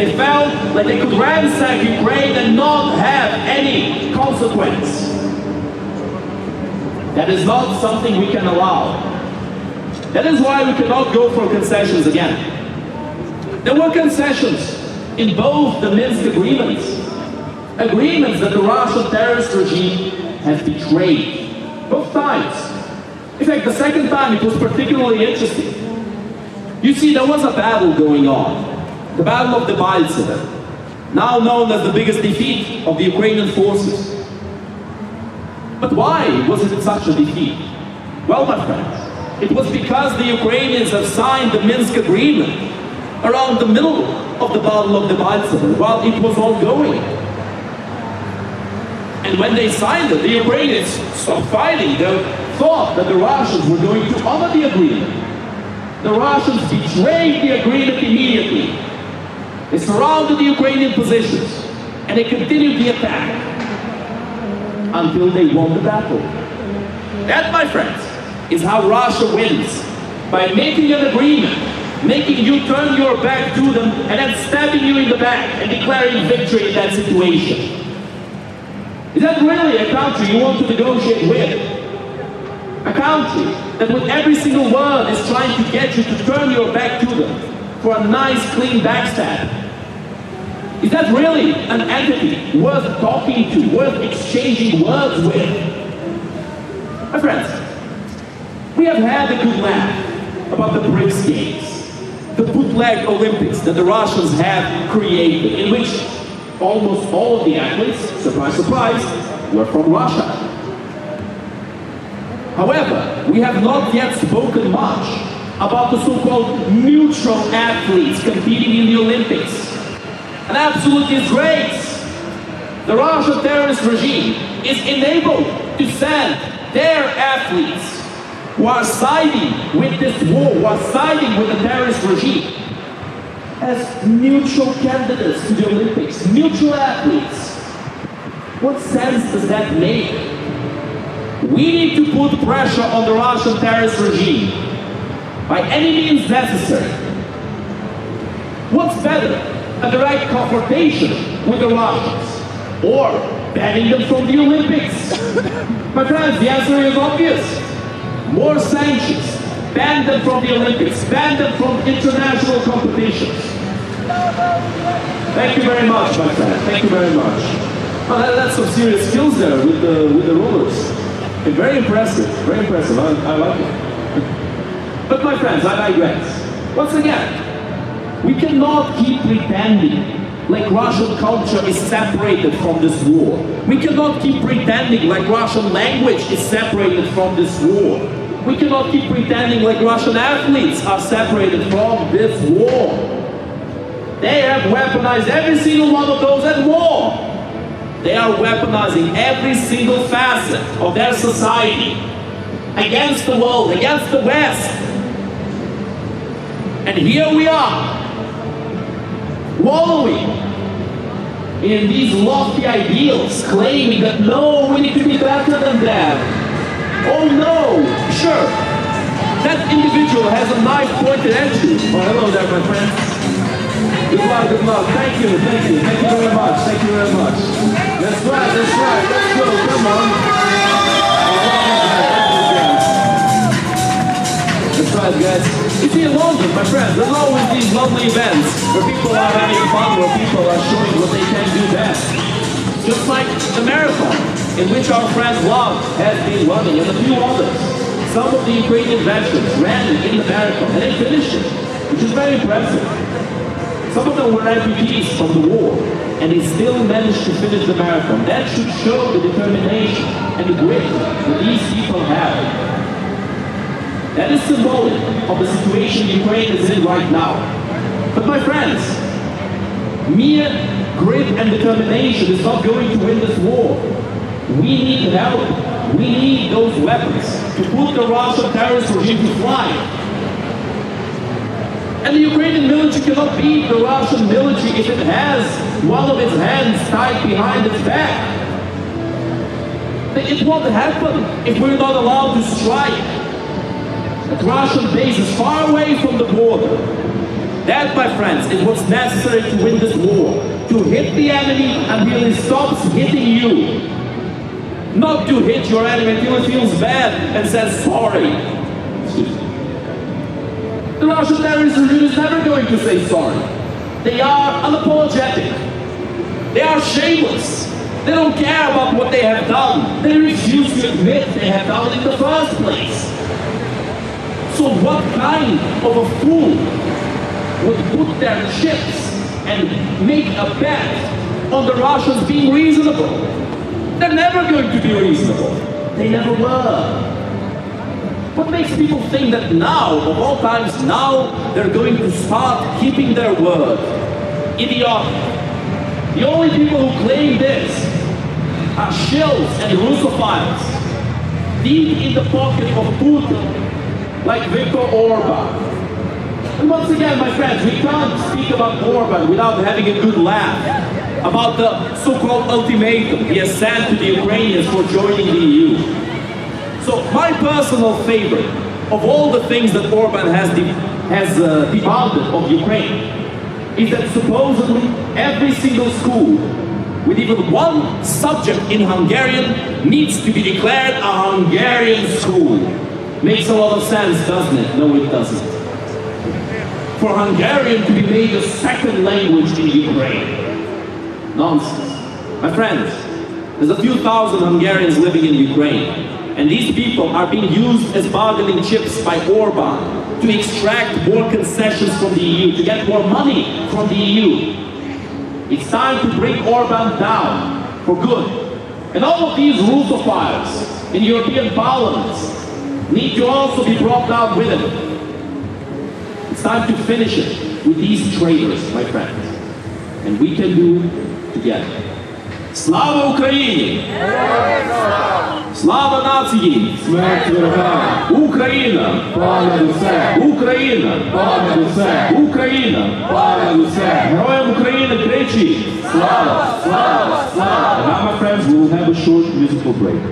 They felt like they could ransack Ukraine and not have any consequence. That is not something we can allow. That is why we cannot go for concessions again. There were concessions in both the Minsk agreements. Agreements that the Russian terrorist regime has betrayed. Both times. In fact, the second time it was particularly interesting. You see, there was a battle going on. The Battle of Debaltseve, now known as the biggest defeat of the Ukrainian forces. But why was it such a defeat? Well, my friends, it was because the Ukrainians have signed the Minsk agreement around the middle of the Battle of Debaltseve while it was ongoing. And when they signed it, the Ukrainians stopped fighting. They thought that the Russians were going to honor the agreement. The Russians betrayed the agreement immediately. They surrounded the Ukrainian positions and they continued the attack until they won the battle. That, my friends, is how Russia wins. By making an agreement, making you turn your back to them and then stabbing you in the back and declaring victory in that situation. Is that really a country you want to negotiate with? A country that with every single word is trying to get you to turn your back to them for a nice, clean backstab? Is that really an entity worth talking to, worth exchanging words with? My friends, we have had a good laugh about the BRICS Games, the bootleg Olympics that the Russians have created, in which almost all of the athletes, surprise, surprise, were from Russia. However, we have not yet spoken much about the so-called neutral athletes competing in the Olympics. An absolute disgrace. The Russian terrorist regime is enabled to send their athletes who are siding with this war, who are siding with the terrorist regime, as neutral candidates to the Olympics. Neutral athletes. What sense does that make? We need to put pressure on the Russian terrorist regime by any means necessary. What's better? A direct confrontation with the Russians, or banning them from the Olympics? My friends, the answer is obvious. More sanctions, ban them from the Olympics, ban them from international competitions. Thank you very much, my friend. Thank you very much. Well, that's some serious skills there with the rulers. Very impressive, very impressive. I like it. But my friends, I digress. Once again, we cannot keep pretending like Russian culture is separated from this war. We cannot keep pretending like Russian language is separated from this war. We cannot keep pretending like Russian athletes are separated from this war. They have weaponized every single one of those at war. They are weaponizing every single facet of their society against the world, against the West. And here we are, wallowing in these lofty ideals, claiming that no, we need to be better than them. Oh no, sure, that individual has a knife pointed at you. Oh, hello there, my friend. Good luck, good luck. Thank you very much, thank you very much. That's right, let's go, come on. That's right, guys. You see, in London, my friends, there's always these lovely events where people are having fun, where people are showing what they can do best. Just like the marathon, in which our friend Love has been running, and a few others. Some of the Ukrainian veterans ran in the marathon, and they finished it, which is very impressive. Some of them were refugees from the war, and they still managed to finish the marathon. That should show the determination and the grit that these people have. That is symbolic of the situation Ukraine is in right now. But my friends, mere grit and determination is not going to win this war. We need help. We need those weapons to put the Russian terrorist regime to flight. And the Ukrainian military cannot beat the Russian military if it has one of its hands tied behind its back. It won't happen if we're not allowed to strike at Russian bases far away from the border. That, my friends, is what's necessary to win this war. To hit the enemy until he stops hitting you. Not to hit your enemy until he feels bad and says sorry. Excuse me. The Russian terrorist regime is never going to say sorry. They are unapologetic. They are shameless. They don't care about what they have done. They refuse to admit they have done it in the first place. So what kind of a fool would put their chips and make a bet on the Russians being reasonable? They're never going to be reasonable. They never were. What makes people think that now, of all times, now they're going to start keeping their word? Idiotic. The only people who claim this are shills and Russophiles, deep in the pocket of Putin, like Viktor Orban. And once again, my friends, we can't speak about Orban without having a good laugh about the so-called ultimatum he has sent to the Ukrainians for joining the EU. So my personal favorite of all the things that Orban has demanded of Ukraine is that supposedly every single school with even one subject in Hungarian needs to be declared a Hungarian school. Makes a lot of sense, doesn't it? No, it doesn't. For Hungarian to be made a second language in Ukraine. Nonsense. My friends, there's a few thousand Hungarians living in Ukraine, and these people are being used as bargaining chips by Orban to extract more concessions from the EU, to get more money from the EU. It's time to bring Orban down for good. And all of these Russophiles in European parliaments need to also be brought down with him. It's time to finish it with these traitors, my friends. And we can do together. Slava Ukraini! Slava нації! Смерть ворогам! Україна! Понад усе! Україна! Понад усе! Україна! Понад усе! Героям України тричі! Слава! Слава! Слава! And now, my friends, we will have a short musical break.